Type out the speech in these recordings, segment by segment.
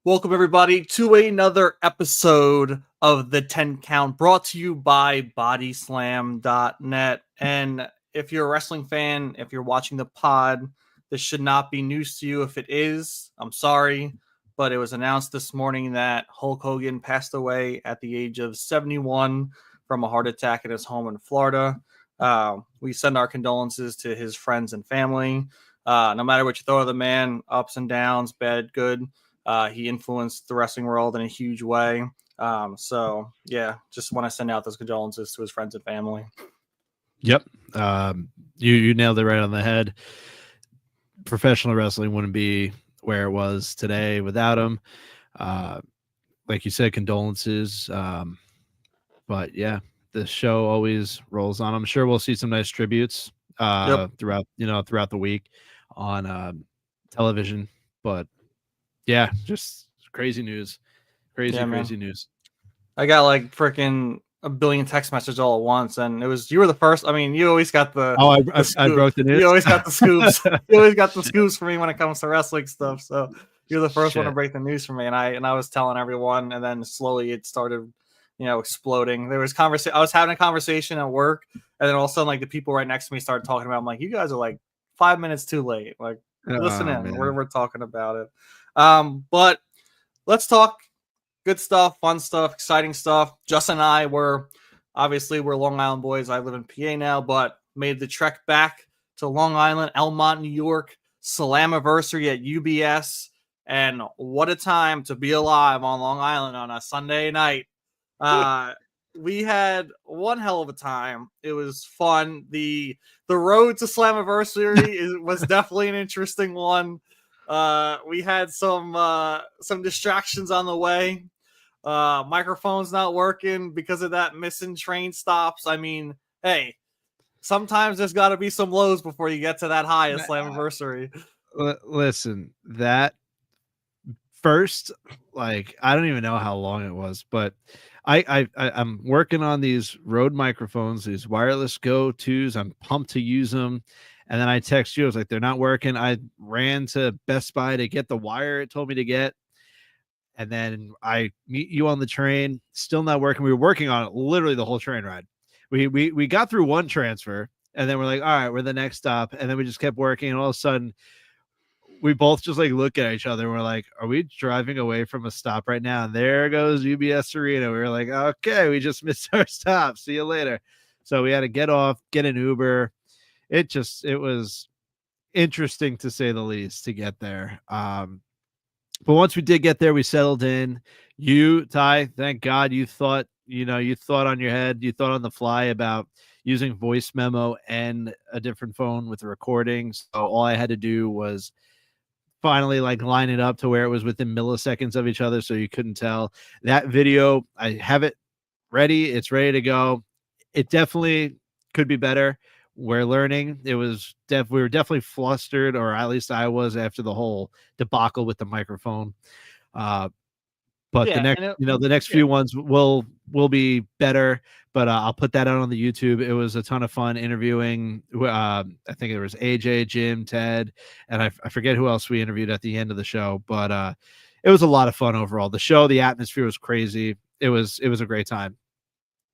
Welcome, everybody, to another episode of the 10 Count brought to you by bodyslam.net. And if you're a wrestling fan, if you're watching the pod, this should not be news to you. If it is, I'm sorry, but it was announced this morning that Hulk Hogan passed away at the age of 71 from a heart attack at his home in Florida. We send our condolences to his friends and family. No matter what you throw at the man, ups and downs, bad, good. He influenced the wrestling world in a huge way. So yeah, just want to send out those condolences to his friends and family. Yep. You nailed it right on the head. Professional wrestling wouldn't be where it was today without him. Like you said, condolences. But yeah, the show always rolls on. I'm sure we'll see some nice tributes throughout the week on television. But yeah, just crazy news. Crazy news. I got like freaking a billion text messages all at once, and you were the first. I mean, you always got the I broke the news. You always got the scoops. You always got the scoops for me when it comes to wrestling stuff. So you're the first one to break the news for me, and I was telling everyone, and then slowly it started, exploding. There was I was having a conversation at work, and then all of a sudden, like the people right next to me started talking about. I'm like, you guys are like 5 minutes too late. Like, listen in. We're talking about it. But let's talk good stuff, fun stuff, exciting stuff. Justin and I we're Long Island boys. I live in PA now, but made the trek back to Long Island, Elmont, New York, Slammiversary at UBS. And what a time to be alive on Long Island on a Sunday night. We had one hell of a time. It was fun. The road to Slammiversary was definitely an interesting one. We had some distractions on the way. Microphone's not working because of that, missing train stops. I mean, hey, sometimes there's got to be some lows before you get to that high at Slammiversary. Listen, that first, like, I don't even know how long it was, but I'm working on these Rode microphones, these wireless go-tos. I'm pumped to use them. And then I text you. I was like, they're not working. I ran to Best Buy to get the wire it told me to get. And then I meet you on the train, still not working. We were working on it literally the whole train ride. We got through one transfer, and then we're like, all right, we're the next stop. And then we just kept working. And all of a sudden, we both just like look at each other. And we're like, are we driving away from a stop right now? And there goes UBS Arena. We were like, okay, we just missed our stop. See you later. So we had to get off, get an Uber. It was interesting to say the least to get there. But once we did get there, we settled in. You, Ty, thank God you thought on your head, you thought on the fly about using voice memo and a different phone with the recording. So all I had to do was finally like line it up to where it was within milliseconds of each other, so you couldn't tell. That video, I have it ready. It's ready to go. It definitely could be better. We're learning. We were definitely flustered, or at least I was, after the whole debacle with the microphone. But the next few ones will be better. But I'll put that out on the YouTube. It was a ton of fun interviewing. I think there was AJ, Jim, Ted, and I forget who else we interviewed at the end of the show. But it was a lot of fun overall. The show, the atmosphere was crazy. It was a great time.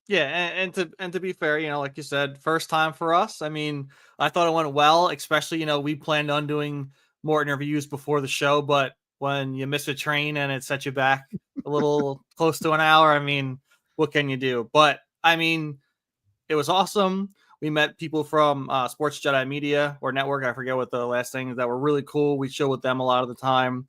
Yeah, and to be fair, like you said, first time for us. I mean, I thought it went well, especially, we planned on doing more interviews before the show, but when you miss a train and it sets you back a little close to an hour, I mean, what can you do? But I mean, it was awesome. We met people from Sports Jedi Media or Network. I forget what the last thing is, that were really cool. We chill with them a lot of the time.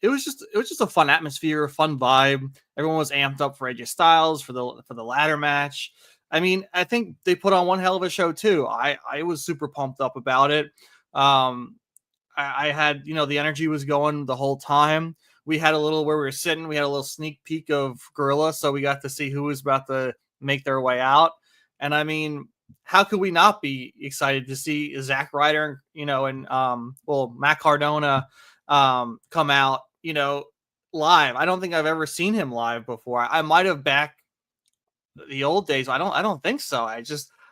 It was just a fun atmosphere, a fun vibe. Everyone was amped up for AJ Styles for the ladder match. I mean, I think they put on one hell of a show too. I was super pumped up about it. I had, the energy was going the whole time. We had a little, where we were sitting, we had a little sneak peek of Gorilla, so we got to see who was about to make their way out. And I mean, how could we not be excited to see Zack Ryder, and Matt Cardona come out, live. I don't think I've ever seen him live before. I might have back the old days. I don't think so.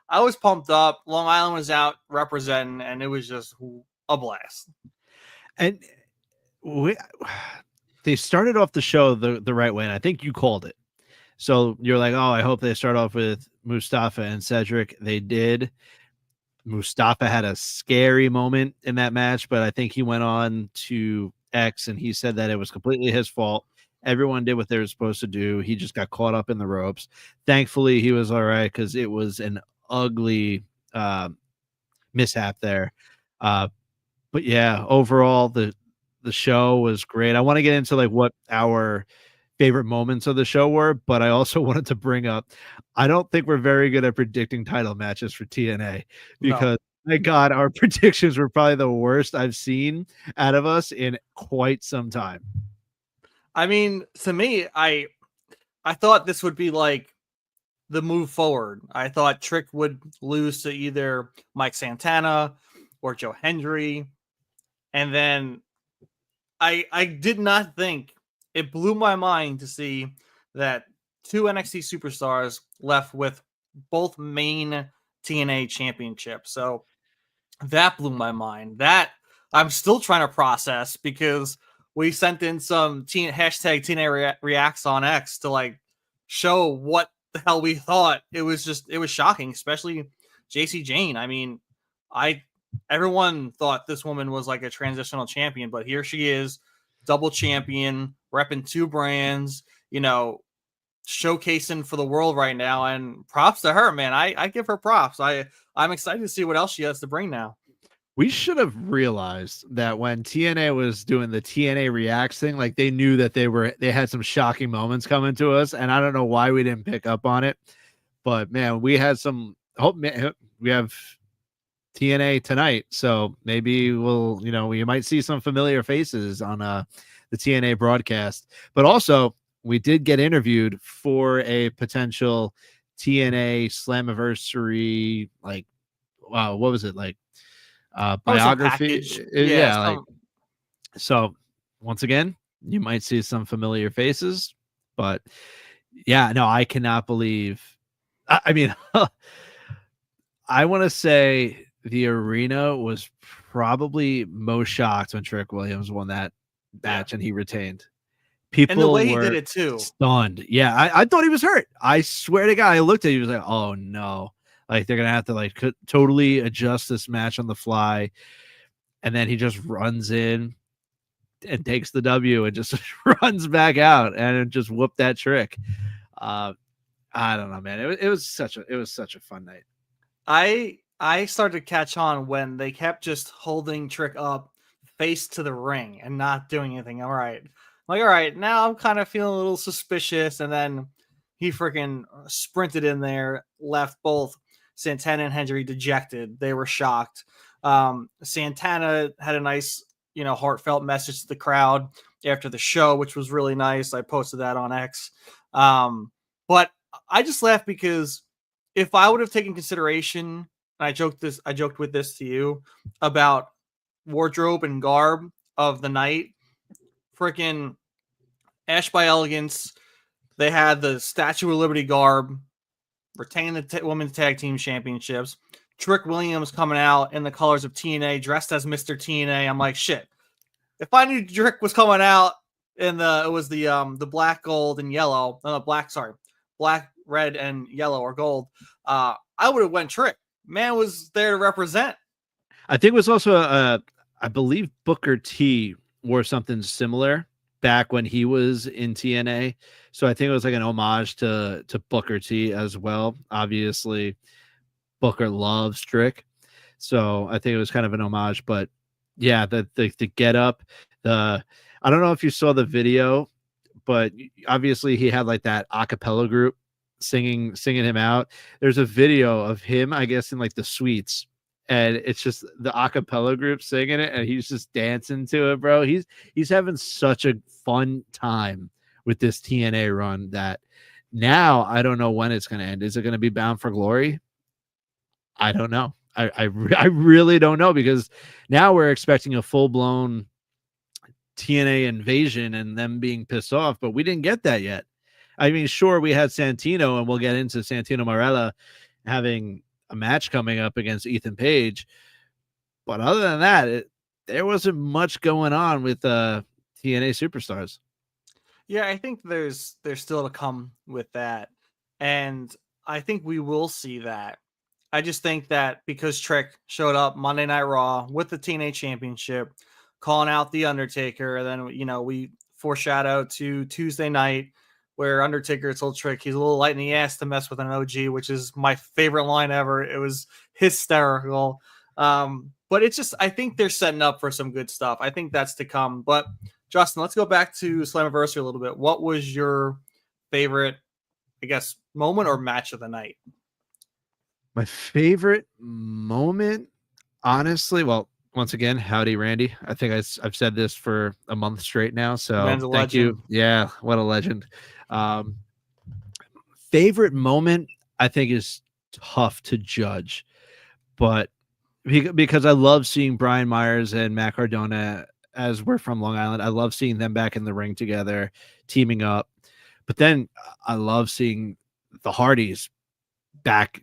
I was pumped up. Long Island was out representing, and it was just a blast. And they started off the show the right way, and I think you called it. So you're like, oh, I hope they start off with Mustafa and Cedric. They did. Mustafa had a scary moment in that match, but I think he went on to X and he said that it was completely his fault. Everyone did what they were supposed to do. He just got caught up in the ropes. Thankfully, he was all right because it was an ugly mishap there. But yeah, overall the show was great. I want to get into like what our favorite moments of the show were, but I also wanted to bring up I don't think we're very good at predicting title matches for TNA No. because my God, our predictions were probably the worst I've seen out of us in quite some time. I mean, to me, I thought this would be like the move forward. I thought Trick would lose to either Mike Santana or Joe Hendry. And then I did not think, it blew my mind to see that two NXT superstars left with both main TNA championships. So that blew my mind. That I'm still trying to process because we sent in some hashtag TNA reacts on X to like show what the hell we thought. It was shocking, especially JC Jane. I mean, I everyone thought this woman was like a transitional champion, but here she is, double champion, repping two brands, showcasing for the world right now. And props to her, man. I give her props. I'm excited to see what else she has to bring now. We should have realized that when TNA was doing the TNA Reacts thing, like they knew that they had some shocking moments coming to us, and I don't know why we didn't pick up on it. But man, we had some hope. We have TNA tonight, so maybe we might see some familiar faces on the TNA broadcast. But also, we did get interviewed for a potential TNA Slammiversary, like, wow, what was it like? Biography. Yeah, like, so once again, you might see some familiar faces, but yeah, no, I cannot believe. I mean, I want to say the arena was probably most shocked when Trick Williams won that match and he retained. And the way People he did were it too. stunned. Yeah, I thought he was hurt. I swear to God, I looked at you, was like, oh no. Like they're gonna have to like totally adjust this match on the fly. And then he just runs in and takes the W and just runs back out and just whooped that Trick. I don't know, man. It was such a fun night. I started to catch on when they kept just holding Trick up face to the ring and not doing anything. All right, now I'm kind of feeling a little suspicious. And then he freaking sprinted in there, left both Santana and Hendry dejected. They were shocked. Santana had a nice, heartfelt message to the crowd after the show, which was really nice. I posted that on X. But I just laughed because if I would have taken consideration, and I joked with this to you about wardrobe and garb of the night, freaking Ash by Elegance, they had the Statue of Liberty garb, retain the women's tag team championships. Trick Williams coming out in the colors of TNA, dressed as Mr. TNA. I'm like, shit. If I knew Trick was coming out in the black, gold, and yellow, black, red, and yellow or gold, I would have went Trick. Man was there to represent. I think it was also I believe Booker T wore something similar back when he was in TNA. So I think it was like an homage to Booker T as well. Obviously, Booker loves Trick. So I think it was kind of an homage. But yeah, the get up, I don't know if you saw the video, but obviously he had like that a cappella group singing him out. There's a video of him, I guess, in like the suites, and it's just the a cappella group singing it, and he's just dancing to it, bro. He's having such a fun time with this TNA run that now I don't know when it's going to end. Is it going to be Bound for Glory? I don't know. I really don't know, because now we're expecting a full-blown TNA invasion and them being pissed off, but we didn't get that yet. I mean, sure, we had Santino, and we'll get into Santino Marella having a match coming up against Ethan Page. But other than that, there wasn't much going on with TNA superstars. Yeah, I think there's still to come with that. And I think we will see that. I just think that because Trick showed up Monday Night Raw with the TNA Championship, calling out the Undertaker, and then we foreshadow to Tuesday night where Undertaker told Trick he's a little light in the ass to mess with an OG, which is my favorite line ever. It was hysterical. But it's just I think they're setting up for some good stuff. I think that's to come. But Justin, let's go back to Slammiversary a little bit. What was your favorite, I guess, moment or match of the night? My favorite moment, honestly, well, once again, howdy, Randy. I think I've said this for a month straight now, The so man's a thank you. legend. Yeah, what a legend. Um, Favorite moment, I think, is tough to judge, but because I love seeing Brian Myers and Matt Cardona, as we're from Long Island. I love seeing them back in the ring together, teaming up. But then I love seeing the Hardys back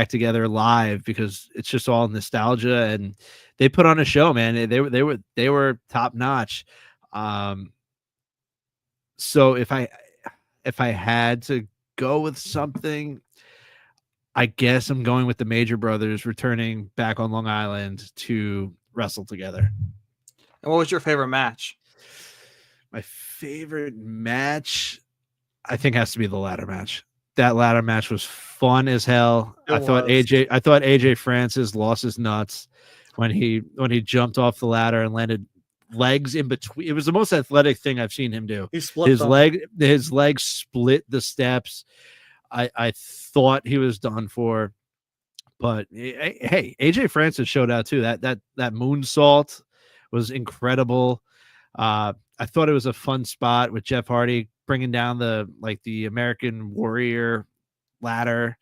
together live, because it's just all nostalgia, and they put on a show, man. They were top notch. Um, so if I had to go with something, I guess I'm going with the Major Brothers returning back on Long Island to wrestle together. And what was your favorite match? My favorite match, I think, has to be the ladder match. That ladder match was fun as hell. It was. I thought AJ Francis lost his nuts when he jumped off the ladder and landed legs in between. It was the most athletic thing I've seen him do. He split them. His leg split the steps. I thought he was done for, but hey, AJ Francis showed out too. That moonsault was incredible. I thought it was a fun spot with Jeff Hardy bringing down the American Warrior ladder.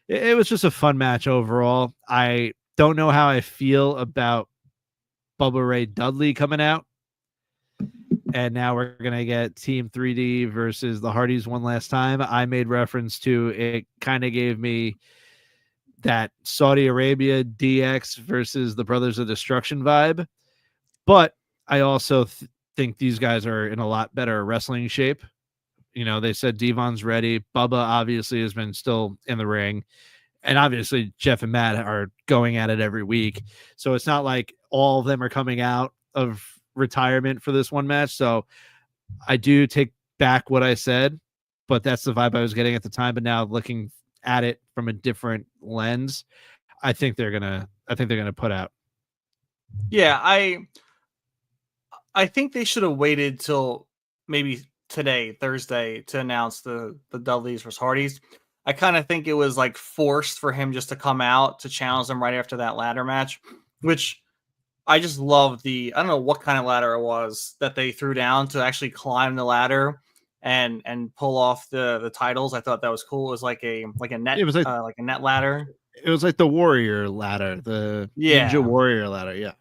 It was just a fun match overall. I don't know how I feel about Bubba Ray Dudley coming out. And now we're going to get Team 3D versus the Hardys one last time. I made reference to it, kind of gave me that Saudi Arabia DX versus the Brothers of Destruction vibe. But I also think these guys are in a lot better wrestling shape. They said Devon's ready. Bubba obviously has been still in the ring. And obviously Jeff and Matt are going at it every week. So it's not like all of them are coming out of retirement for this one match. So I do take back what I said, but that's the vibe I was getting at the time. But now looking at it from a different lens, I think they're gonna put out. Yeah, I think they should have waited till maybe today, Thursday, to announce the Dudleys versus Hardys. I kind of think it was like forced for him just to come out to challenge them right after that ladder match, which I just love I don't know what kind of ladder it was that they threw down to actually climb the ladder and pull off the titles. I thought that was cool. It was like a net, It was like a net ladder. It was like the Warrior ladder, the Ninja Warrior ladder. Yeah.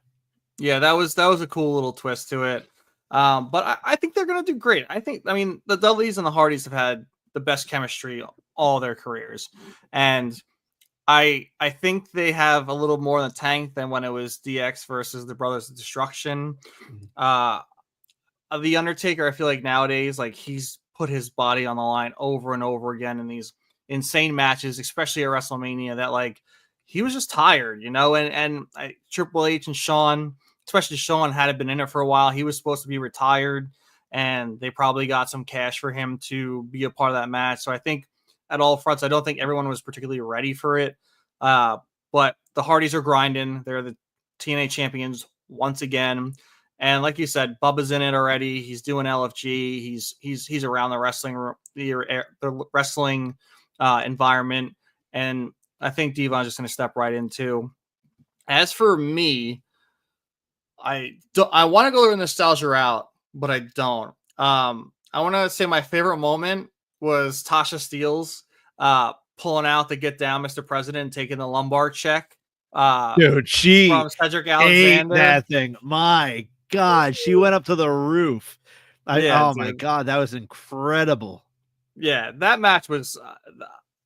Yeah, that was a cool little twist to it. But I think they're gonna do great. I mean, the Dudleys and the Hardys have had the best chemistry all their careers, and I think they have a little more in the tank than when it was DX versus the Brothers of Destruction. The Undertaker, I feel like nowadays, like he's put his body on the line over and over again in these insane matches, especially at WrestleMania, that like he was just tired, and Triple H and Shawn, especially Shawn, hadn't been in it for a while. He was supposed to be retired, and they probably got some cash for him to be a part of that match. So I think at all fronts, I don't think everyone was particularly ready for it. But the Hardys are grinding. They're the TNA champions once again. And like you said, Bubba's in it already. He's doing LFG. He's around the wrestling environment, and I think Devon's just going to step right into. As for me, I want to go the nostalgia route, but I don't. I want to say my favorite moment was Tasha Steelz pulling out the "Get Down, Mr. President," taking the lumbar check. Dude, she from Cedric ate Alexander. that thing. My God, she went up to the roof. Oh my God, that was incredible. Yeah, that match was.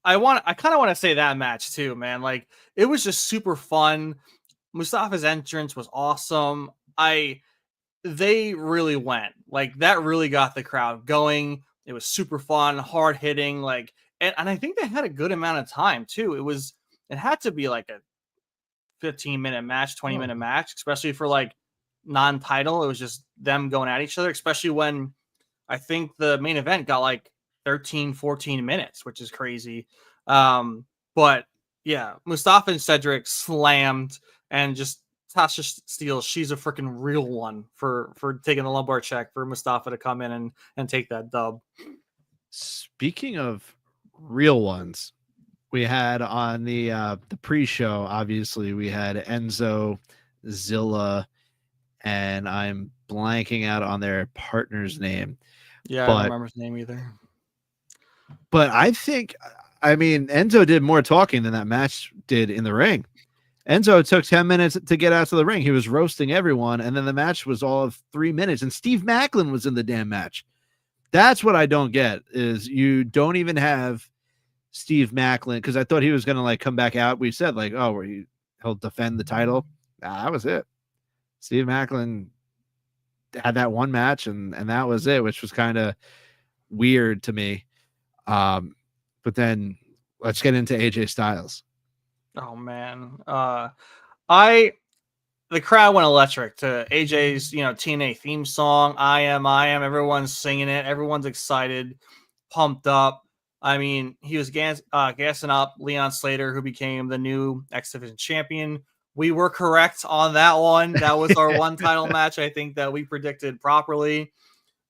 I kind of want to say that match too, man. Like it was just super fun. Mustafa's entrance was awesome. they really went. Like, that really got the crowd going. It was super fun, hard hitting, like, and I think they had a good amount of time too. It had to be like a 15-minute match, 20-minute match, especially for like non-title. It was just them going at each other, especially when I think the main event got like 13, 14 minutes, which is crazy. But yeah, Mustafa and Cedric slammed, and just Tasha Steele, she's a freaking real one for taking the lumbar check for Mustafa to come in and take that dub. Speaking of real ones, we had on the pre-show, obviously we had Enzo, Zilla, and I'm blanking out on their partner's name. Yeah, I don't remember his name either. But I mean, Enzo did more talking than that match did in the ring. Enzo took 10 minutes to get out to the ring. He was roasting everyone, and then the match was all of 3 minutes, and Steve Macklin was in the damn match. That's what I don't get, is you don't even have Steve Macklin, because I thought he was going to like come back out. We said like, oh, he'll defend the title. Nah, that was it. Steve Macklin had that one match, and that was it, which was kind of weird to me. But then let's get into AJ Styles. Oh man. The crowd went electric to AJ's, TNA theme song. I am. Everyone's singing it. Everyone's excited, pumped up. I mean, he was gassing up Leon Slater, who became the new X Division champion. We were correct on that one. That was our one title match, I think, that we predicted properly.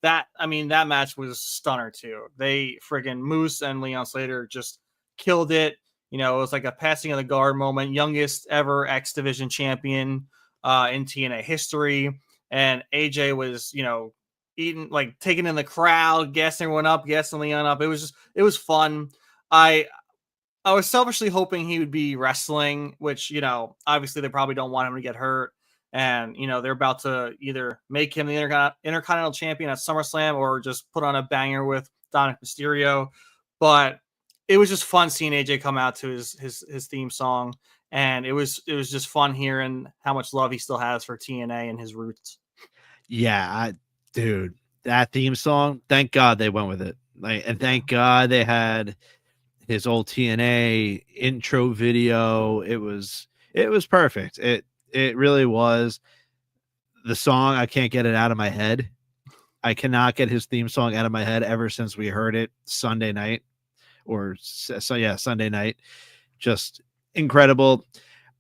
That match was stunner too. They friggin' Moose and Leon Slater just killed it. It was like a passing of the guard moment. Youngest ever X Division champion in TNA history. And AJ was, taking in the crowd, gassing everyone up, gassing Leon up. It was fun. I was selfishly hoping he would be wrestling, which, obviously they probably don't want him to get hurt. And, they're about to either make him the Intercontinental Champion at SummerSlam or just put on a banger with Dominic Mysterio. But it was just fun seeing AJ come out to his theme song. And it was just fun hearing how much love he still has for TNA and his roots. Yeah, dude, that theme song, thank God they went with it. And thank God they had his old TNA intro video. It was perfect. It really was. The song, I can't get it out of my head. I cannot get his theme song out of my head ever since we heard it Sunday night. Sunday night. Just incredible.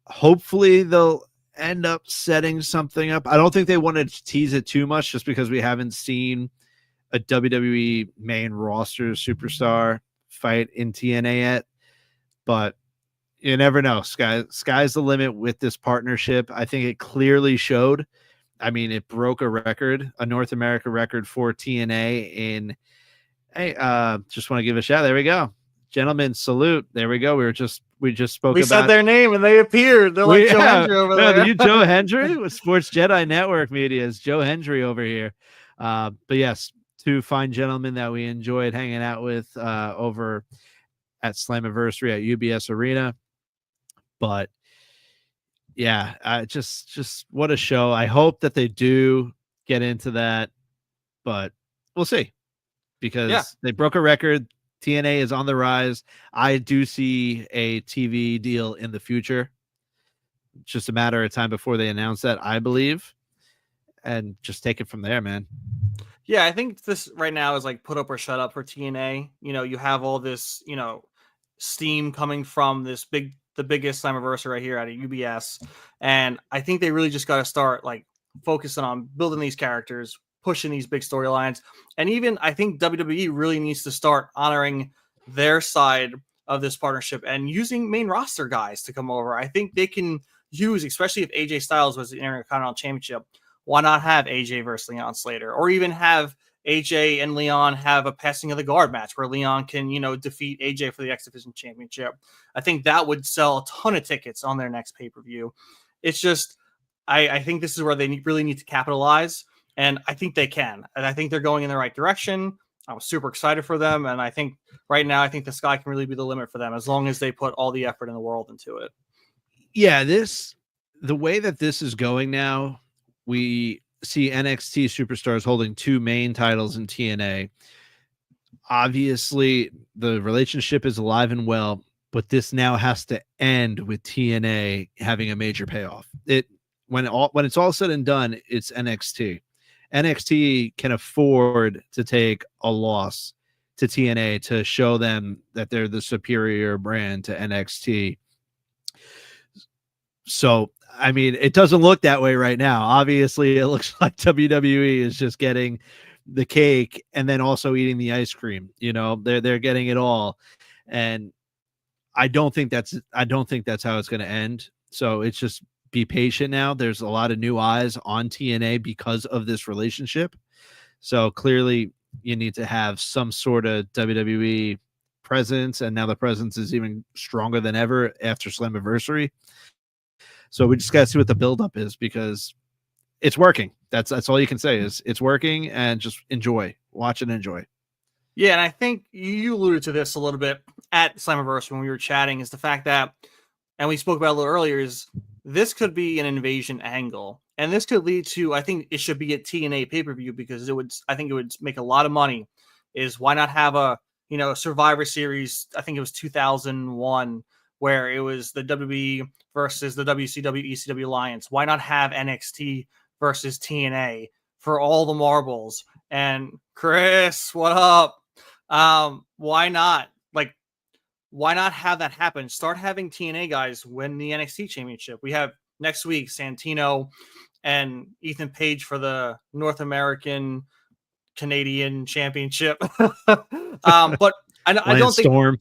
Hopefully they'll end up setting something up. I don't think they wanted to tease it too much, just because we haven't seen a WWE main roster superstar fight in TNA yet. But you never know. Sky's the limit with this partnership. I think it clearly showed. I mean, it broke a record, a North America record for TNA in. Hey, just want to give a shout. There we go. Gentlemen, salute. There we go. We just spoke about. We said their name and they appeared. They're like Joe Hendry over there. You Joe Hendry with Sports Jedi Network Media's Joe Hendry over here. But yes, two fine gentlemen that we enjoyed hanging out with over at Slammiversary at UBS Arena. But yeah, just what a show. I hope that they do get into that, but we'll see, because they broke a record. TNA is on the rise. I do see a TV deal in the future. It's just a matter of time before they announce that, I believe, and just take it from there, man. Yeah, I think this right now is like put up or shut up for TNA. You have all this, steam coming from the biggest Slammiversary right here at UBS. And I think they really just got to start like focusing on building these characters, pushing these big storylines. And even I think WWE really needs to start honoring their side of this partnership and using main roster guys to come over. I think they can use, especially if AJ Styles was the Intercontinental Championship, why not have AJ versus Leon Slater, or even have AJ and Leon have a passing of the guard match where Leon can, defeat AJ for the X Division Championship. I think that would sell a ton of tickets on their next pay-per-view. It's just, I think this is where they really need to capitalize, and I think they can. And I think they're going in the right direction. I was super excited for them, and I think right now, I think the sky can really be the limit for them as long as they put all the effort in the world into it. Yeah, the way that this is going now, we see NXT superstars holding 2 main titles in TNA. Obviously, the relationship is alive and well, but this now has to end with TNA having a major payoff. When it's all said and done, it's NXT. NXT can afford to take a loss to TNA to show them that they're the superior brand to NXT. So, I mean, it doesn't look that way right now. Obviously, it looks like WWE is just getting the cake and then also eating the ice cream. You know, they're getting it all. And I don't think that's how it's going to end. So it's just be patient now. There's a lot of new eyes on TNA because of this relationship. So clearly you need to have some sort of WWE presence, and now the presence is even stronger than ever after Slammiversary. So we just got to see what the buildup is, because it's working. That's all you can say is it's working, and just watch and enjoy. Yeah, and I think you alluded to this a little bit at Slammiversary when we were chatting, is the fact that, and we spoke about it a little earlier, is this could be an invasion angle. And this could lead to, I think it should be a TNA pay-per-view, because I think it would make a lot of money. Is why not have a, Survivor Series, I think it was 2001, where it was the WWE versus the WCW, ECW Alliance. Why not have NXT versus TNA for all the marbles? And Chris, what up? Why not? Why not have that happen? Start having TNA guys win the NXT championship. We have next week Santino and Ethan Page for the North American Canadian championship. But I don't think, Storm.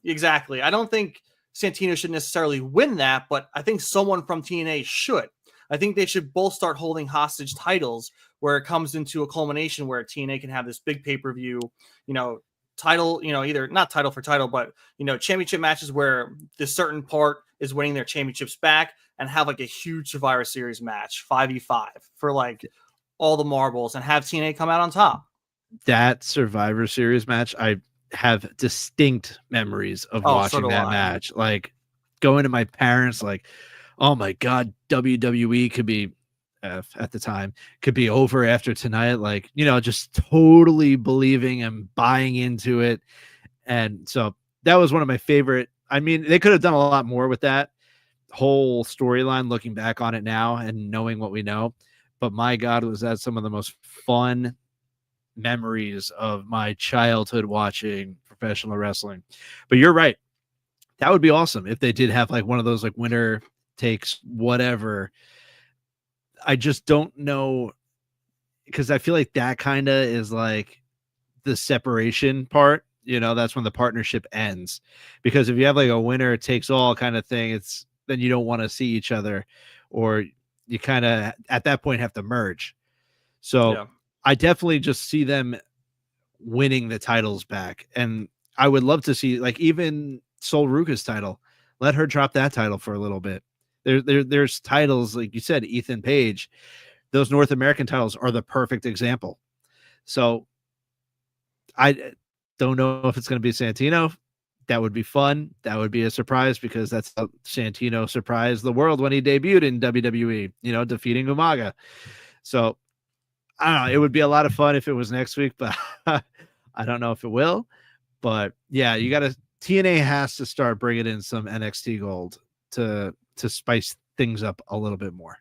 Exactly. I don't think Santino should necessarily win that, but I think someone from TNA should. I think they should both start holding hostage titles, where it comes into a culmination where TNA can have this big pay-per-view, title, either not title for title, but, championship matches where this certain part is winning their championships back, and have like a huge Survivor Series match, 5v5 for like all the marbles, and have TNA come out on top. That Survivor Series match, I have distinct memories of watching that match. Like going to my parents, like, oh my God, WWE could be, at the time, could be over after tonight. Like, just totally believing and buying into it. And so that was one of my favorite. I mean, they could have done a lot more with that whole storyline, looking back on it now and knowing what we know. But my God, was that some of the most fun memories of my childhood watching professional wrestling. But you're right. That would be awesome if they did have like one of those like winner takes whatever. I just don't know, because I feel like that kind of is like the separation part. That's when the partnership ends. Because if you have like a winner takes all kind of thing, then you don't want to see each other, or you kind of at that point have to merge. So yeah. I definitely just see them winning the titles back. And I would love to see like even Sol Ruka's title. Let her drop that title for a little bit. There's titles, like you said, Ethan Page. Those North American titles are the perfect example. So I don't know if it's going to be Santino. That would be fun. That would be a surprise, because that's how Santino surprised the world when he debuted in WWE, defeating Umaga. So I don't know. It would be a lot of fun if it was next week, but I don't know if it will. But yeah, TNA has to start bringing in some NXT gold to spice things up a little bit more.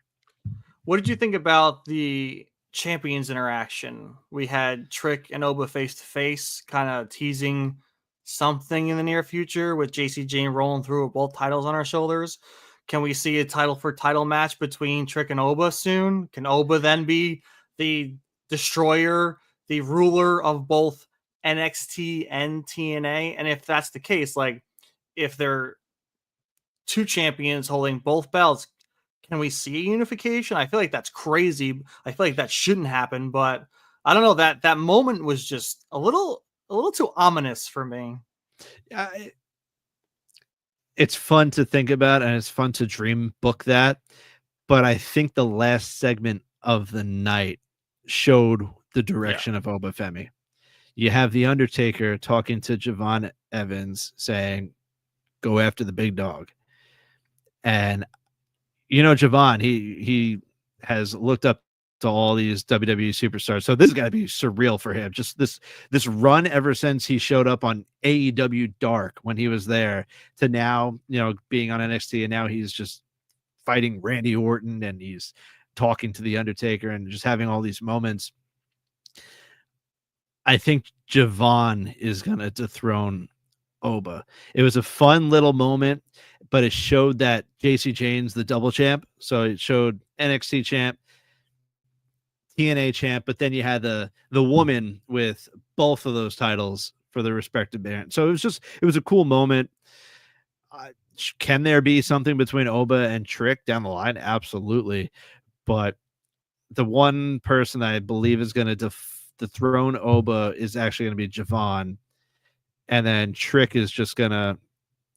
What did you think about the champions interaction? We had Trick and Oba face to face, kind of teasing something in the near future with JC Jane rolling through with both titles on our shoulders. Can we see a title for title match between Trick and Oba soon? Can Oba then be the destroyer, the ruler of both NXT and TNA? And if that's the case, like if they're two champions holding both belts, can we see unification? I feel like that's crazy. I feel like that shouldn't happen, but I don't know, that moment was just a little too ominous for me. It's fun to think about, and it's fun to dream book that. But I think the last segment of the night showed the direction of Oba Femi. You have The Undertaker talking to Javon Evans saying, go after the big dog. And Javon, he has looked up to all these WWE superstars. So this is got to be surreal for him. Just this run ever since he showed up on AEW Dark when he was there to now, being on NXT, and now he's just fighting Randy Orton and he's talking to the Undertaker and just having all these moments. I think Javon is going to dethrone Oba. It was a fun little moment, but it showed that JC Jane's the double champ. So it showed NXT champ, TNA champ, but then you had the woman with both of those titles for the respective band. So it was a cool moment. Can there be something between Oba and Trick down the line? Absolutely. But the one person I believe is going to dethrone Oba is actually going to be Javon. And then Trick is just going to,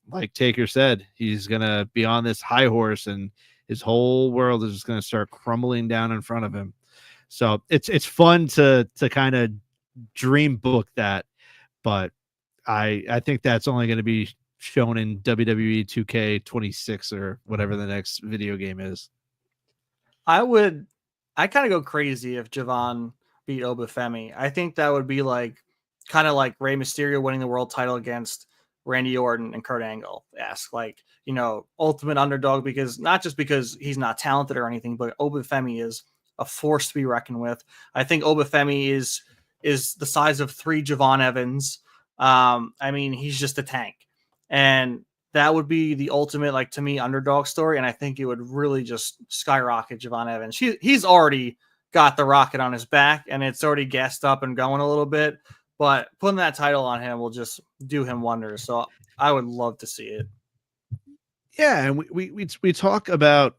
like Taker said, he's going to be on this high horse and his whole world is just going to start crumbling down in front of him. So it's fun to kind of dream book that, but I think that's only going to be shown in WWE 2K26 or whatever the next video game is. I kind of go crazy if Javon beat Obafemi. I think that would be kind of like Rey Mysterio winning the world title against Randy Orton and Kurt Angle. Ultimate underdog, because not just because he's not talented or anything, but Obafemi is a force to be reckoned with. I think Obafemi is the size of 3 Javon Evans. He's just a tank. And that would be the ultimate, to me, underdog story. And I think it would really just skyrocket Javon Evans. He's already got the rocket on his back and it's already gassed up and going a little bit, but putting that title on him will just do him wonders. So I would love to see it. Yeah. And we talk about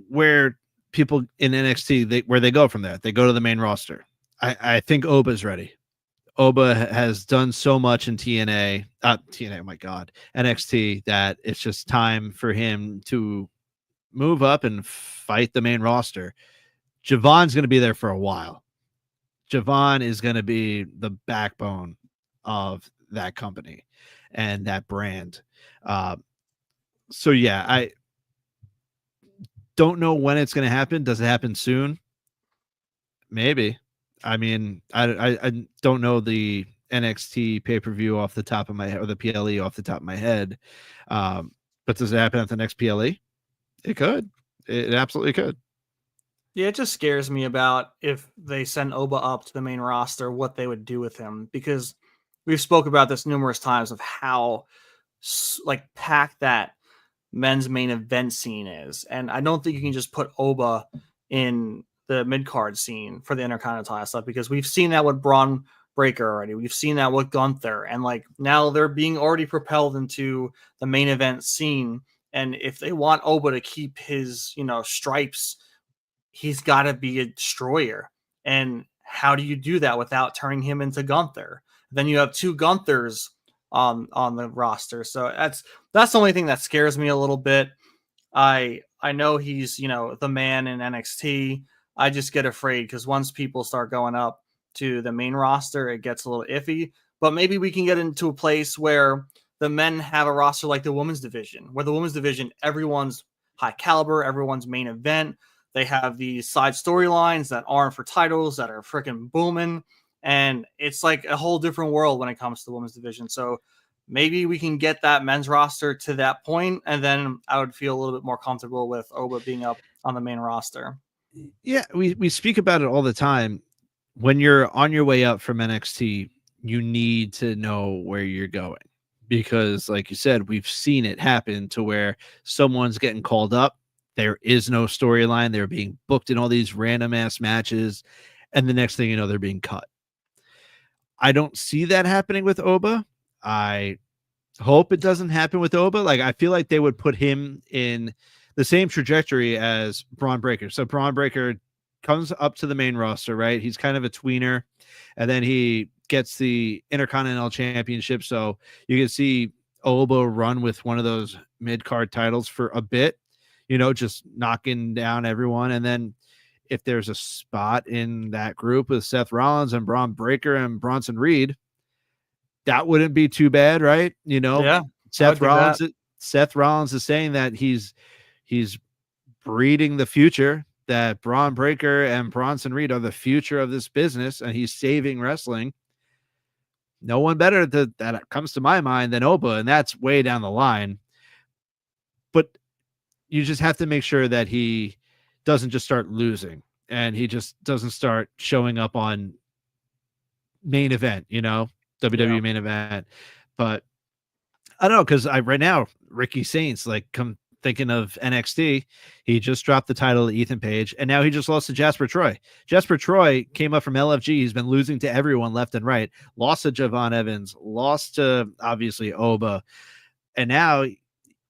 where people in NXT, where they go from there. They go to the main roster. I think Oba's ready. Oba has done so much in TNA, oh my God, NXT, that it's just time for him to move up and fight the main roster. Javon's going to be there for a while. Javon is going to be the backbone of that company and that brand. So yeah, I don't know when it's going to happen. Does it happen soon? Maybe. I don't know the NXT pay-per-view off the top of my head, or the PLE off the top of my head. But does it happen at the next PLE? It could. It absolutely could. Yeah, it just scares me about if they send Oba up to the main roster, what they would do with him, because we've spoke about this numerous times of how packed that men's main event scene is. And I don't think you can just put Oba in the mid-card scene for the Intercontinental stuff, because we've seen that with Braun Breaker already. We've seen that with Gunther, and now they're being already propelled into the main event scene. And if they want Oba to keep his, stripes, he's got to be a destroyer. And how do you do that without turning him into Gunther? Then you have 2 Gunthers on the roster. So that's the only thing that scares me a little bit. I know he's, the man in NXT. I just get afraid because once people start going up to the main roster, it gets a little iffy. But maybe we can get into a place where the men have a roster like the women's division, where the women's division, everyone's high caliber, everyone's main event. They have these side storylines that aren't for titles that are freaking booming. And it's like a whole different world when it comes to the women's division. So maybe we can get that men's roster to that point, and then I would feel a little bit more comfortable with Oba being up on the main roster. Yeah, we speak about it all the time. When you're on your way up from NXT, you need to know where you're going, because like you said, we've seen it happen to where someone's getting called up. There is no storyline. They're being booked in all these random ass matches, and the next thing you know, they're being cut. I don't see that happening with Oba. I hope it doesn't happen with Oba. I feel like they would put him in the same trajectory as Braun Breaker. So Braun Breaker comes up to the main roster, right? He's kind of a tweener, and then he gets the Intercontinental Championship. So you can see Oba run with one of those mid-card titles for a bit, just knocking down everyone. And then if there's a spot in that group with Seth Rollins and Braun Breaker and Bronson Reed, that wouldn't be too bad, right? Yeah, Seth Rollins is saying that he's breeding the future. that Braun Breaker and Bronson Reed are the future of this business, and he's saving wrestling. No one better that comes to my mind than Oba, and that's way down the line. But you just have to make sure that he doesn't just start losing, and he just doesn't start showing up on main event, Yeah. WWE main event. But I don't know, because right now Ricky Saints, like, come thinking of NXT, he just dropped the title to Ethan Page, and now he just lost to Jasper Troy. Jasper Troy came up from LFG. He's been losing to everyone left and right. Lost to Javon Evans, lost to obviously Oba, and now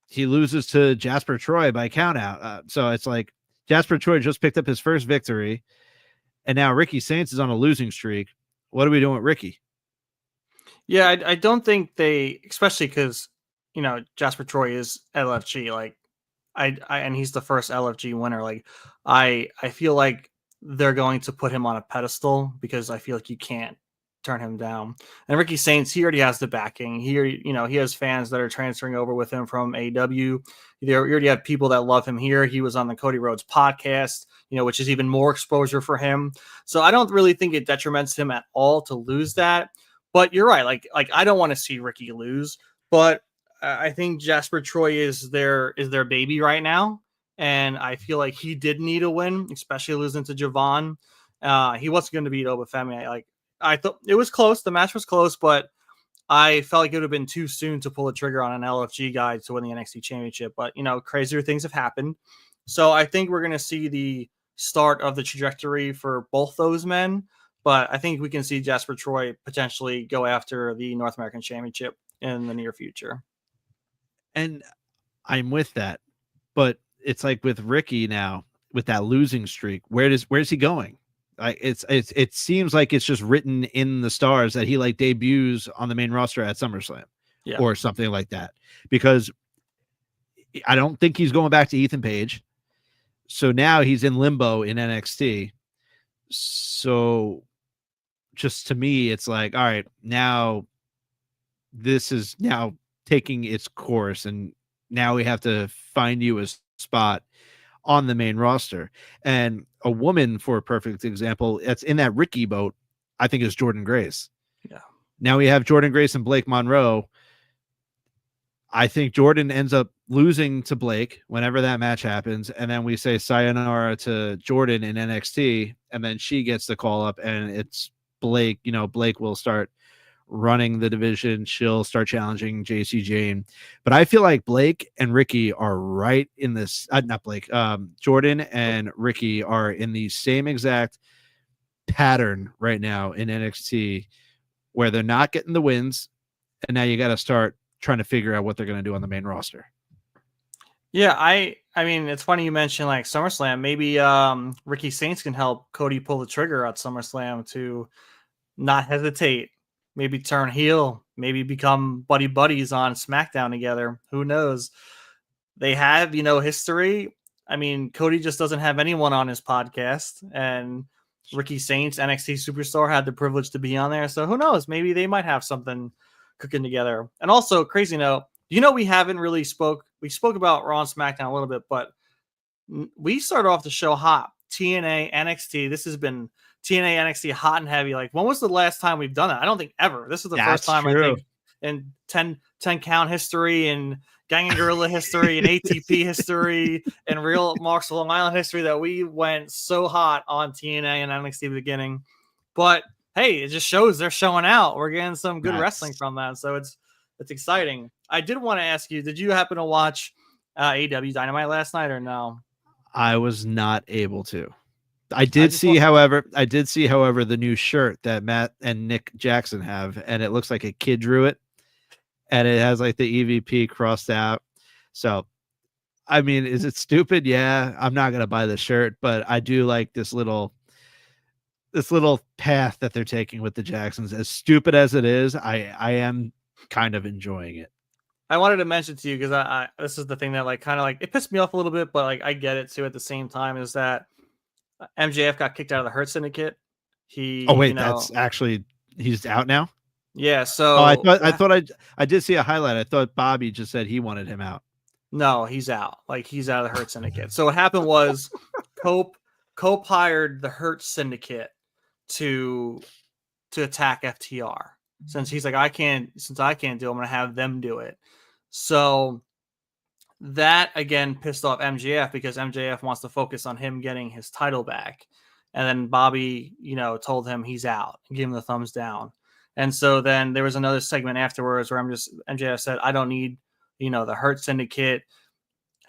he loses to Jasper Troy by countout. So it's like Jasper Troy just picked up his first victory, and now Ricky Saints is on a losing streak. What are we doing with Ricky? Yeah, I don't think they, especially because Jasper Troy is LFG. Like, and he's the first LFG winner. Like, I feel like they're going to put him on a pedestal because I feel like you can't turn him down. And Ricky Saints, he already has the backing. He has fans that are transferring over with him from AEW. You already have people that love him here. He was on the Cody Rhodes podcast, which is even more exposure for him. So I don't really think it detriments him at all to lose that. But you're right. Like I don't want to see Ricky lose, but I think Jasper Troy is their baby right now, and I feel like he did need a win, especially losing to Javon. He wasn't going to beat Obafemi. I thought it was close. The match was close, but I felt like it would have been too soon to pull the trigger on an LFG guy to win the NXT championship. But crazier things have happened, so I think we're going to see the start of the trajectory for both those men. But I think we can see Jasper Troy potentially go after the North American Championship in the near future. And I'm with that, but it's like with Ricky now, with that losing streak, where's he going? Like it seems like it's just written in the stars that he like debuts on the main roster at SummerSlam, or something like that, because I don't think he's going back to Ethan Page. So now he's in limbo in NXT. So just to me, it's like, all right, now this is now taking its course, and now we have to find you a spot on the main roster. And a woman, for a perfect example, that's in that Ricky boat, I think, is Jordan Grace. Yeah. Now we have Jordan Grace and Blake Monroe. I think Jordan ends up losing to Blake whenever that match happens, and then we say sayonara to Jordan in NXT, and then she gets the call up, and it's Blake. Blake will start running the division. She'll start challenging JC Jane. But I feel like Blake and Ricky are right in this, not Blake, Jordan and Ricky are in the same exact pattern right now in NXT, where they're not getting the wins, and now you got to start trying to figure out what they're going to do on the main roster. Yeah, I mean, it's funny you mentioned like SummerSlam. Maybe Ricky Saints can help Cody pull the trigger at SummerSlam to not hesitate, maybe turn heel, maybe become buddies on SmackDown together. Who knows? They have, history. I mean, Cody just doesn't have anyone on his podcast, and Ricky Saints, NXT superstar, had the privilege to be on there. So who knows? Maybe they might have something cooking together. And also, crazy note, we haven't really we spoke about Raw and SmackDown a little bit, but we started off the show hot. TNA, NXT. This has been TNA, NXT hot and heavy. Like, when was the last time we've done that? I don't think ever. This is the first time, true. I think, in 10 count history and Gang and Gorilla history and ATP history and real Marks of Long Island history that we went so hot on TNA and NXT beginning. But hey, it just shows they're showing out. We're getting some good wrestling from that. So it's exciting. I did want to ask you, did you happen to watch AEW Dynamite last night or no? I was not able to. I did see, however, the new shirt that Matt and Nick Jackson have, and it looks like a kid drew it, and it has like the EVP crossed out. So, I mean, is it stupid? Yeah, I'm not gonna buy the shirt, but I do like this little path that they're taking with the Jacksons. As stupid as it is, I am kind of enjoying it. I wanted to mention to you because I this is the thing that like kind of like it pissed me off a little bit, but like I get it too at the same time, is that MJF got kicked out of the Hurt Syndicate. That's actually, he's out now. Yeah. So I did see a highlight. I thought Bobby just said he wanted him out. No, he's out. Like, he's out of the Hurt Syndicate. So what happened was Cope Cope hired the Hurt Syndicate to attack FTR. Since he's like, I can't do it, I'm going to have them do it. So that again pissed off MJF because MJF wants to focus on him getting his title back. And then Bobby, told him he's out and gave him the thumbs down. And so then there was another segment afterwards where MJF said, I don't need, the Hurt Syndicate.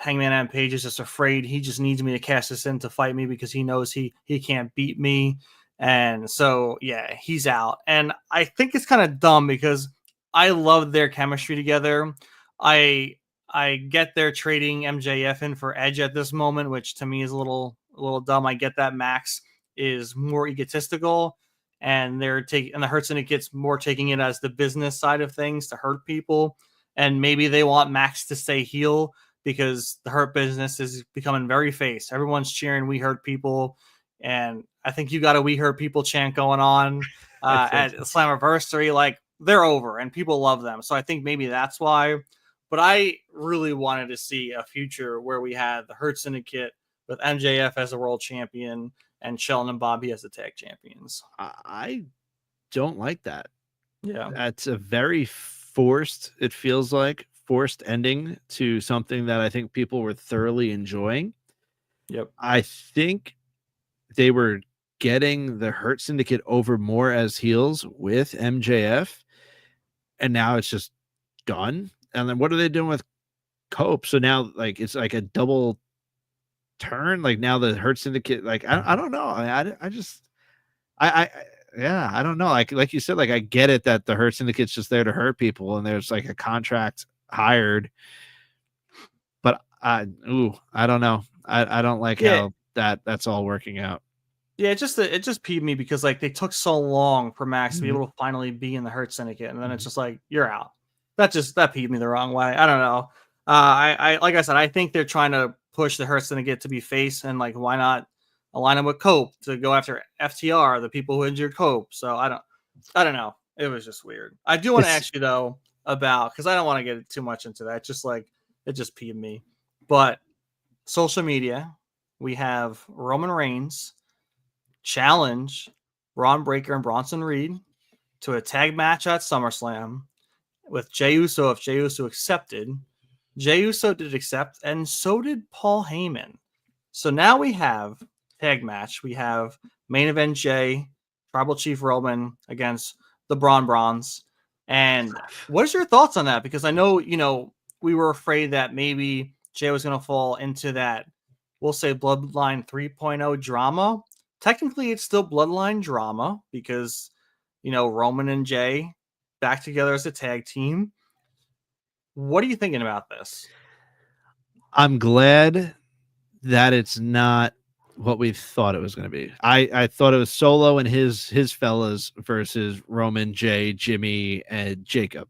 Hangman Adam Page is just afraid. He just needs me to cash this in to fight me because he knows he can't beat me. And so, yeah, he's out. And I think it's kind of dumb because I love their chemistry together. I get they're trading MJF in for Edge at this moment, which to me is a little dumb. I get that Max is more egotistical and the Hurt Syndicate's more taking it as the business side of things to hurt people. And maybe they want Max to stay heel because the Hurt business is becoming very face. Everyone's cheering "We Hurt People." And I think you got a "We Hurt People" chant going on at Slammiversary. Like, they're over and people love them. So I think maybe that's why. But I really wanted to see a future where we had the Hurt Syndicate with MJF as a world champion and Shelton and Bobby as the tag champions. I don't like that. Yeah. That's a very forced ending to something that I think people were thoroughly enjoying. Yep. I think they were getting the Hurt Syndicate over more as heels with MJF, and now it's just done. And then what are they doing with Cope? So now, like, it's like a double turn. Like, now the Hurt Syndicate, like, I don't know. I don't know. Like you said, like, I get it that the Hurt Syndicate's just there to hurt people, and there's like a contract hired. But I don't know. I don't like how that's all working out. Yeah, it just peeved me because like they took so long for Max to be able to finally be in the Hurt Syndicate, and then it's just like, you're out. That peeved me the wrong way. I don't know. I like I said, I think they're trying to push the Hurt Syndicate to be face, and like, why not align them with Cope to go after FTR, the people who injured Cope? So I don't know. It was just weird. I do want to ask you though about, because I don't want to get too much into that. Just like, it just peeved me. But social media, we have Roman Reigns challenge Braun Breaker and Bronson Reed to a tag match at SummerSlam with Jey Uso if Jey Uso accepted. Jey Uso did accept, and so did Paul Heyman. So now we have tag match. We have main event Jey, Tribal Chief Roman against the Braun Brawns. And what is your thoughts on that? Because I know, we were afraid that maybe Jey was going to fall into that, we'll say, Bloodline 3.0 drama. Technically, it's still Bloodline drama because, Roman and Jey back together as a tag team. What are you thinking about this? I'm glad that it's not what we thought it was going to be. I thought it was Solo and his fellas versus Roman, Jey, Jimmy, and Jacob.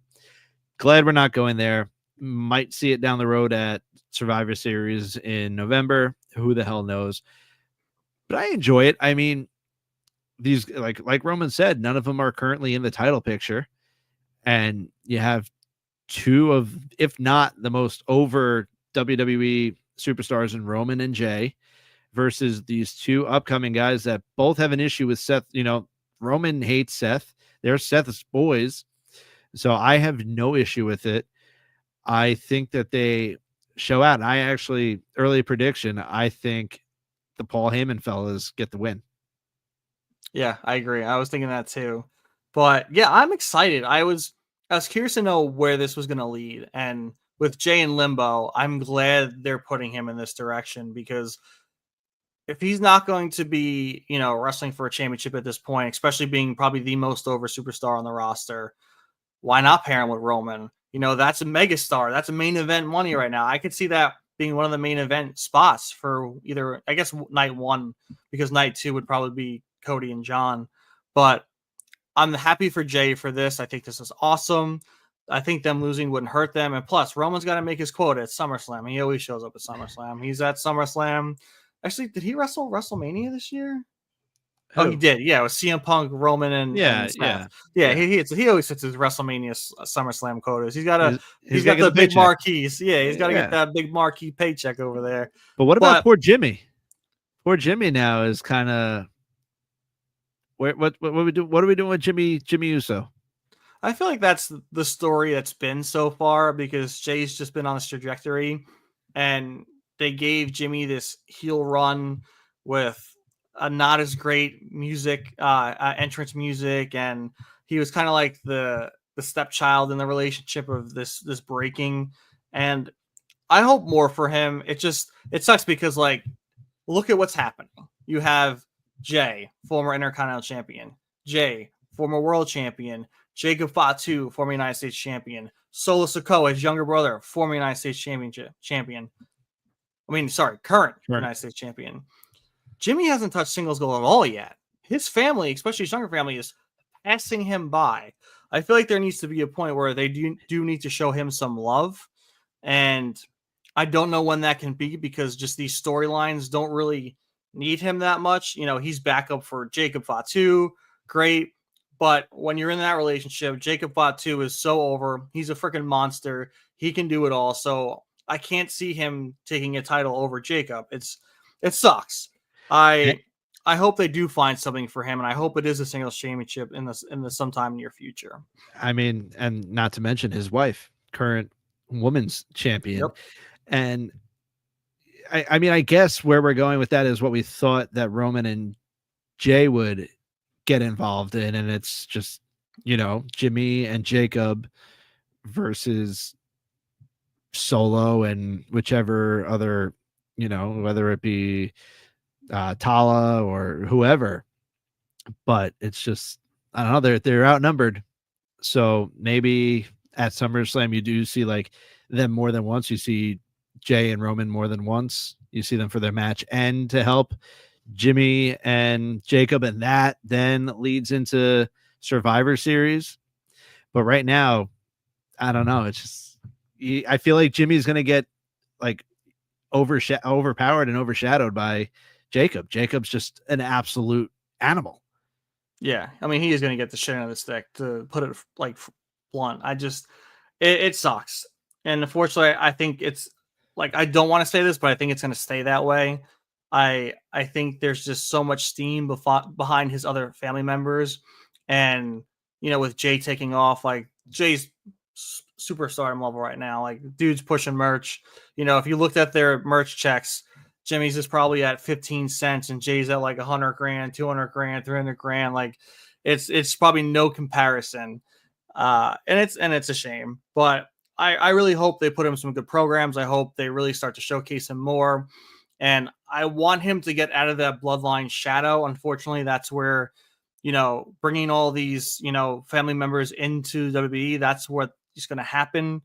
Glad we're not going there. Might see it down the road at Survivor Series in November. Who the hell knows? But I enjoy it. I mean, these, like Roman said, none of them are currently in the title picture. And you have two of, if not the most over WWE superstars in Roman and Jey versus these two upcoming guys that both have an issue with Seth. Roman hates Seth. They're Seth's boys. So I have no issue with it. I think that they show out. And I actually, early prediction, I think the Paul Heyman fellas get the win. Yeah, I agree. I was thinking that too. But yeah, I'm excited. I was curious to know where this was going to lead. And with Jey in limbo, I'm glad they're putting him in this direction, because if he's not going to be, wrestling for a championship at this point, especially being probably the most over superstar on the roster, why not pair him with Roman? That's a megastar. That's a main event money right now. I could see that being one of the main event spots for either, I guess, night one, because night two would probably be Cody and John. But I'm happy for Jey for this. I think this is awesome. I think them losing wouldn't hurt them. And plus, Roman's got to make his quota at SummerSlam. He always shows up at SummerSlam. He's at SummerSlam. Actually, did he wrestle WrestleMania this year? Who? Oh, he did. Yeah, it was CM Punk, Roman, and Seth. Yeah. He always hits his WrestleMania SummerSlam quotas. He's got the big marquees. Yeah, he's got to get that big marquee paycheck over there. But what about poor Jimmy? poor Jimmy now is kind of what we do? What are we doing with Jimmy Uso? I feel like that's the story that's been so far because Jay's just been on this trajectory, and they gave Jimmy this heel run with a not as great music, entrance music, and he was kind of like the stepchild in the relationship of this breaking. And I hope more for him. It sucks because like look at what's happening. You have Jay, former Intercontinental Champion, Jay, former World Champion, Jacob Fatu, former United States Champion, Solo Sikoa, his younger brother, former United States Champion. Current Right. United States Champion. Jimmy hasn't touched singles gold at all yet. His family, especially his younger family, is passing him by. I feel like there needs to be a point where they do need to show him some love, and I don't know when that can be because just these storylines don't really need him that much. You know, he's backup for Jacob Fatu, great. But when you're in that relationship, Jacob Fatu is so over. He's a freaking monster. He can do it all. So I can't see him taking a title over Jacob. It sucks. I I hope they do find something for him, and I hope it is a singles championship in the sometime near future. I mean, and not to mention his wife, current women's champion. Yep. And I mean, I guess where we're going with that is what we thought that Roman and Jay would get involved in, and it's just, you know, Jimmy and Jacob versus Solo and whichever other, you know, whether it be Tala or whoever. But it's just, I don't know, they're outnumbered. So maybe at SummerSlam you do see like them more than once. You see Jay and Roman more than once. You see them for their match and to help Jimmy and Jacob, and that then leads into Survivor Series. But right now, I don't know. It's just, I feel like Jimmy's going to get like overpowered and overshadowed by Jacob. Jacob's just an absolute animal. Yeah, I mean, he is going to get the shit out of the stick, to put it like blunt. It sucks, and unfortunately, I think it's like I don't want to say this, but I think it's going to stay that way. I think there's just so much steam behind his other family members, and you know, with Jay taking off, like Jay's superstardom level right now, like dude's pushing merch. You know, if you looked at their merch checks, Jimmy's is probably at 15 cents and Jay's at like 100 grand, 200 grand, 300 grand. Like it's probably no comparison. And it's a shame, but I really hope they put him some good programs. I hope they really start to showcase him more. And I want him to get out of that bloodline shadow. Unfortunately, that's where, you know, bringing all these, you know, family members into WWE, that's what is going to happen.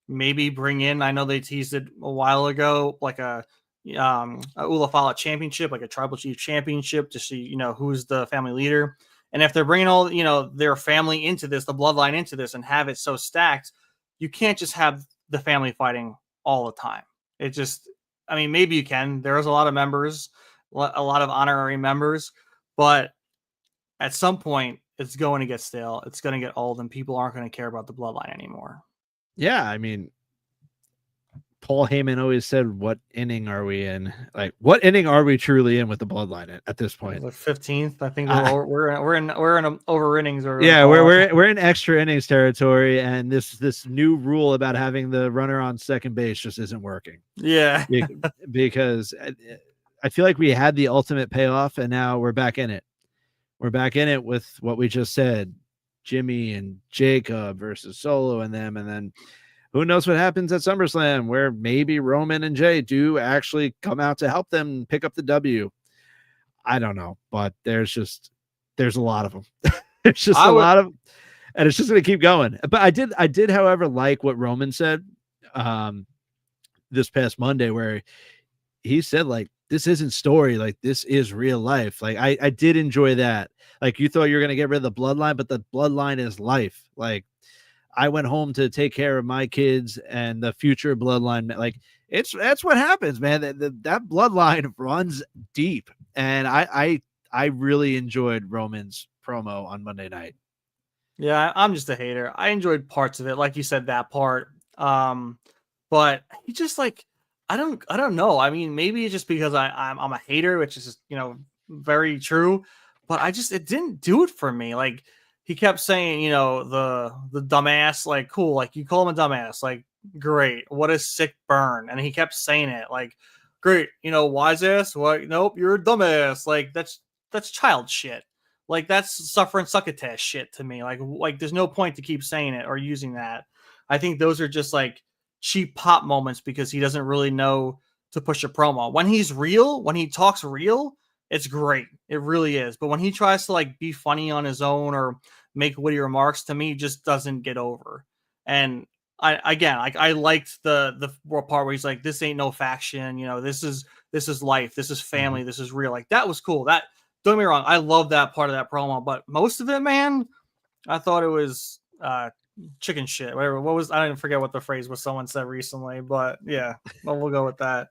Maybe bring in, I know they teased it a while ago, like a Ulafala championship, like a tribal chief championship to see, you know, who's the family leader. And if they're bringing all, you know, their family into this, the bloodline into this and have it so stacked, you can't just have the family fighting all the time. It just, I mean, maybe you can. There's a lot of members, a lot of honorary members, but at some point it's going to get stale. It's going to get old and people aren't going to care about the bloodline anymore. Yeah. I mean, Paul Heyman always said, "What inning are we in? Like, what inning are we truly in with the bloodline at this point?" The 15th, I think we're in over innings. Or yeah, we're in extra innings territory, and this new rule about having the runner on second base just isn't working. Yeah, because I feel like we had the ultimate payoff, and now we're back in it. We're back in it with what we just said: Jimmy and Jacob versus Solo and them, and then who knows what happens at SummerSlam, where maybe Roman and Jay do actually come out to help them pick up the W. I don't know, but there's a lot of them. There's just a lot of, and it's just going to keep going. But I did, however, like what Roman said this past Monday, where he said, like, this isn't story, like this is real life. Like I did enjoy that. Like, you thought you were going to get rid of the bloodline, but the bloodline is life. Like, I went home to take care of my kids and the future bloodline. Like, that's what happens, man. That bloodline runs deep. And I really enjoyed Roman's promo on Monday night. Yeah, I'm just a hater. I enjoyed parts of it, like you said, that part. But he just like, I don't know. I mean, maybe it's just because I'm a hater, which is just, very true. But it didn't do it for me. Like he kept saying, the dumbass, like cool, like you call him a dumbass, like great. What a sick burn. And he kept saying it, like, great, wise ass, what nope, you're a dumbass. Like that's child shit. Like that's suffering succotash shit to me. Like there's no point to keep saying it or using that. I think those are just like cheap pop moments because he doesn't really know to push a promo. When he's real, when he talks real, it's great. It really is. But when he tries to like be funny on his own or make witty remarks, to me, just doesn't get over. And I liked the part where he's like, "This ain't no faction. This is life. This is family. This is real." Like that was cool. That don't get me wrong, I love that part of that promo. But most of it, man, I thought it was chicken shit. Whatever. What was I didn't forget what the phrase was someone said recently, but yeah, well, we'll go with that.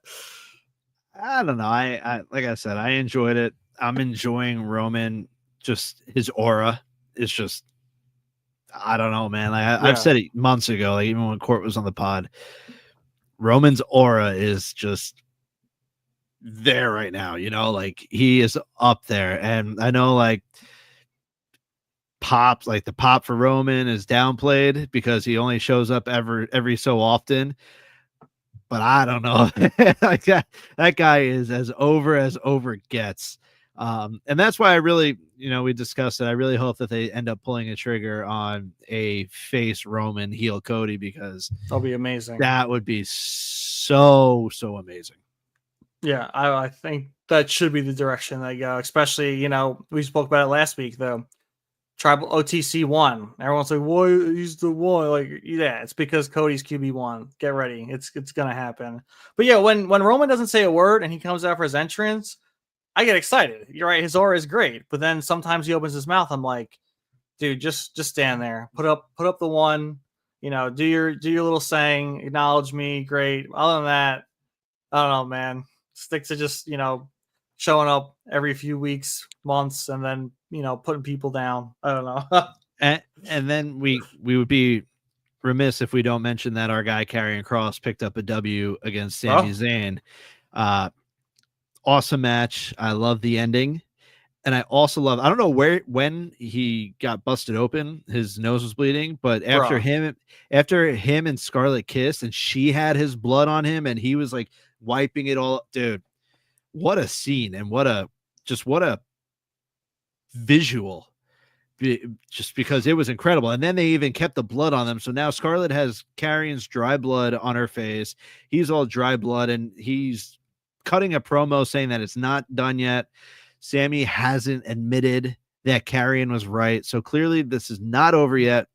I don't know. I like I said, I enjoyed it. I'm enjoying Roman. Just his aura is just. I don't know, man. I've said it months ago, like even when Court was on the pod. Roman's aura is just there right now. Like he is up there, and I know like the pop for Roman is downplayed because he only shows up every so often. But I don't know. Like that guy is as over gets. And that's why I really, we discussed it. I really hope that they end up pulling a trigger on a face Roman heel Cody, because That'll be amazing. that would be so amazing. Yeah, I think that should be the direction they go. Especially, we spoke about it last week, though. Tribal OTC 1. Everyone's like, "Why he's the one?" Like, yeah, it's because Cody's QB1. Get ready, it's gonna happen. But yeah, when Roman doesn't say a word and he comes out for his entrance, I get excited. You're right, his aura is great, but then sometimes he opens his mouth. I'm like, dude, just stand there, put up the one, do your little saying, acknowledge me, great. Other than that, I don't know, man. Stick to just showing up every few weeks, months, and then putting people down. I don't know. and then we would be remiss if we don't mention that our guy Karrion Kross picked up a W against Sami Zayn. Awesome match. I love the ending. And I also love, I don't know when he got busted open, his nose was bleeding, but after him and Scarlett kissed and she had his blood on him and he was like wiping it all, dude, what a scene and what a visual, just because it was incredible. And then they even kept the blood on them. So now Scarlett has Karrion's dry blood on her face. He's all dry blood and he's cutting a promo saying that it's not done yet. Sami hasn't admitted that Karrion was right. So clearly this is not over yet.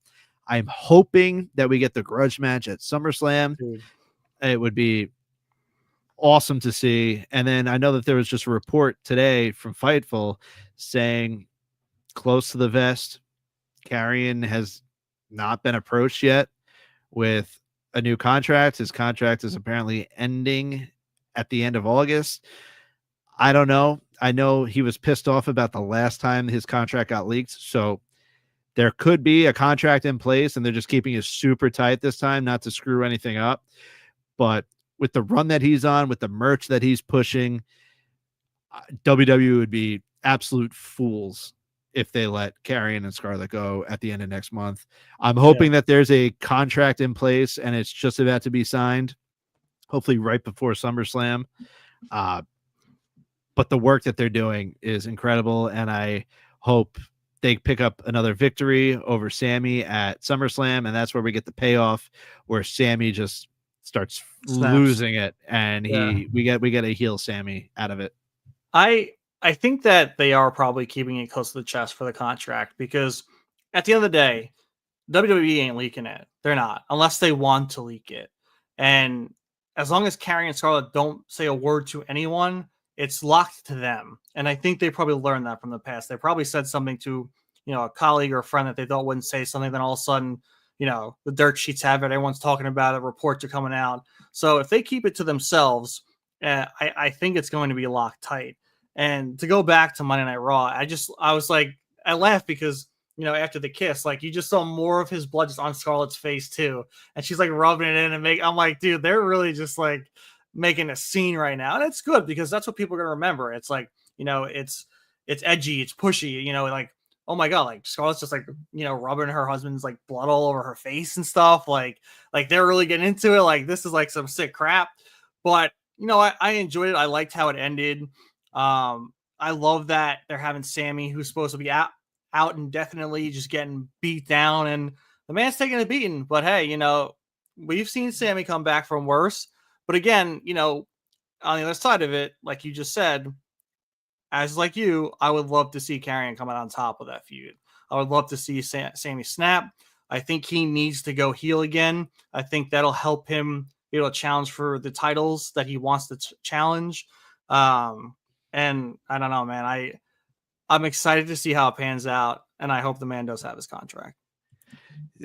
I'm hoping that we get the grudge match at SummerSlam. Dude. It would be awesome to see. And then I know that there was just a report today from Fightful saying close to the vest, Karrion has not been approached yet with a new contract. His contract is apparently ending at the end of August. I don't know. I know he was pissed off about the last time his contract got leaked. So there could be a contract in place and they're just keeping it super tight this time, not to screw anything up. But with the run that he's on, with the merch that he's pushing, WWE would be absolute fools if they let Karrion and Scarlett go at the end of next month. I'm hoping that there's a contract in place and it's just about to be signed, hopefully right before SummerSlam. But the work that they're doing is incredible, and I hope they pick up another victory over Sami at SummerSlam, and that's where we get the payoff, where Sami just starts losing it, and we get a heel Sami out of it. I think that they are probably keeping it close to the chest for the contract, because at the end of the day, WWE ain't leaking it. They're not, unless they want to leak it. And as long as Karrion and Scarlett don't say a word to anyone, it's locked to them. And I think they probably learned that from the past. They probably said something to, a colleague or a friend that they thought wouldn't say something. Then all of a sudden, the dirt sheets have it. Everyone's talking about it. Reports are coming out. So if they keep it to themselves, I think it's going to be locked tight. And to go back to Monday Night Raw, I was like, I laughed because, after the kiss, like you just saw more of his blood just on Scarlett's face too. And she's like rubbing it in and I'm like, dude, they're really just like making a scene right now. And it's good because that's what people are going to remember. It's like, it's edgy, it's pushy, like, oh my God, like Scarlett's just like, rubbing her husband's like blood all over her face and stuff. Like they're really getting into it. Like this is like some sick crap. But, I enjoyed it. I liked how it ended. I love that they're having Sammy, who's supposed to be out indefinitely, just getting beat down, and the man's taking a beating. But hey, we've seen Sammy come back from worse. But again, on the other side of it, like you just said, as like you, I would love to see Karrion come out on top of that feud. I would love to see Sammy snap. I think he needs to go heel again. I think that'll help him be able to challenge for the titles that he wants to challenge. And I don't know, man. I'm excited to see how it pans out, and I hope the man does have his contract.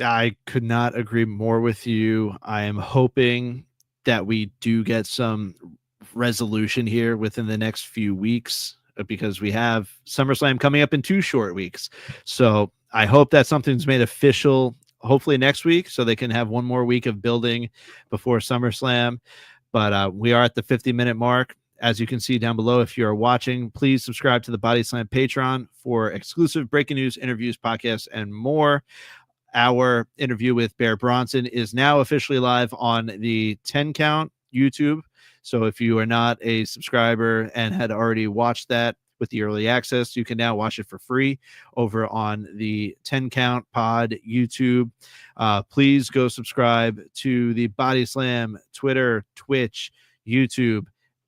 I could not agree more with you. I am hoping that we do get some resolution here within the next few weeks, because we have SummerSlam coming up in 2 short weeks. So I hope that something's made official, hopefully next week, so they can have one more week of building before SummerSlam. But we are at the 50-minute mark. As you can see down below, if you are watching, please subscribe to the Body Slam Patreon for exclusive breaking news, interviews, podcasts, and more. Our interview with Bear Bronson is now officially live on the 10 Count YouTube. So if you are not a subscriber and had already watched that with the early access, you can now watch it for free over on the 10 Count Pod YouTube. Please go subscribe to the Body Slam Twitter, Twitch, YouTube,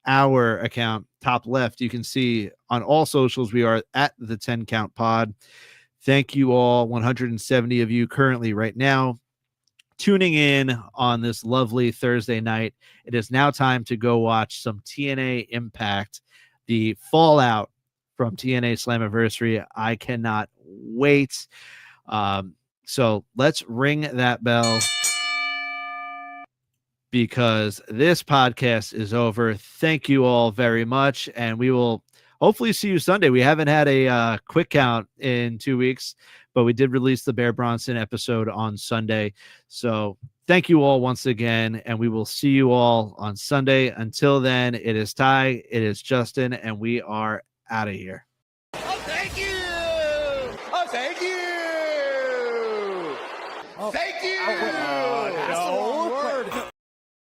our account. Top left, you can see on all socials, we are at the 10 Count Pod. Thank you all, 170 of you currently right now tuning in on this lovely Thursday night. It is now time to go watch some TNA Impact, the fallout from TNA Slammiversary. I cannot wait. So let's ring that bell, because this podcast is over. Thank you all very much, and we will hopefully see you Sunday. We haven't had a quick count in 2 weeks, but we did release the Bear Bronson episode on Sunday. So thank you all once again, and we will see you all on Sunday. Until then, it is Ty, it is Justin, and we are out of here. Oh, thank you. Oh, thank you. Oh, thank you.